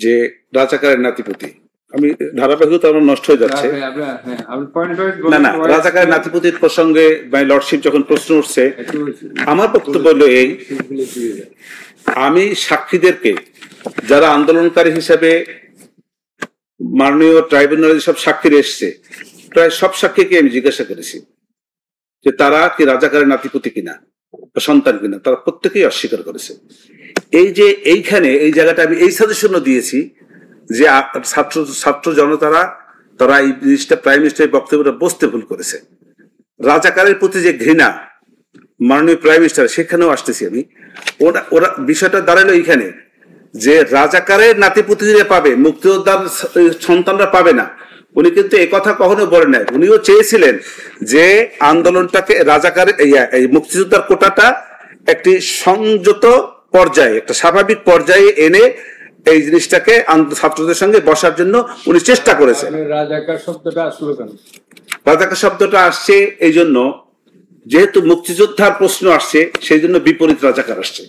যে রাজাকারের নাতিপুতি, আমি ধারাবাহিকতা আমার নষ্ট হয়ে যাচ্ছে। না না, রাজাকারের নাতিপুতির প্রসঙ্গে মাই লর্ডশিপ যখন প্রশ্ন উঠছে, আমার বক্তব্য হলো এই, আমি সাক্ষীদেরকে যারা আন্দোলনকারী হিসাবে মাননীয় ট্রাইব্যুনালে সব সাক্ষী এসছে, প্রায় সব সাক্ষীকে আমি জিজ্ঞাসা করেছি যে তারা কি রাজাকারের নাতিপুতি কিনা বা সন্তান কিনা, তারা প্রত্যেকেই অস্বীকার করেছে। এই যে এইখানে এই জায়গাটা আমি এই সাজেশনও দিয়েছি যে ছাত্র জনতারা তারা এই জিনিসটা প্রাইম মিনিস্টারের বক্তব্যটা বুঝতে ভুল করেছে। রাজাকারের প্রতি যে ঘৃণা মাননীয় প্রাইম মিনিস্টার, সেখানেও আসতেছি আমি। ওরা বিষয়টা দাঁড়ালো এইখানে যে রাজাকারের নাতিপুতিরা পাবে, মুক্তিযোদ্ধার সন্তানরা পাবে না। উনি কিন্তু এই কথা কখনো বলেন নাই। উনিও চেয়েছিলেন যে আন্দোলনটাকে রাজাকারের এই মুক্তিযোদ্ধার কোটাটা একটি সংযত পর্যায়ে, একটা স্বাভাবিক পর্যায়ে এনে এই জিনিসটাকে ছাত্রদের সঙ্গে বসার জন্য উনি চেষ্টা করেছেন। রাজাকার শব্দটা আসলো কেন? রাজাকার শব্দটা আসছে এই জন্য, যেহেতু মুক্তিযোদ্ধার প্রশ্ন আসছে, সেই জন্য বিপরীত রাজাকার আসছে।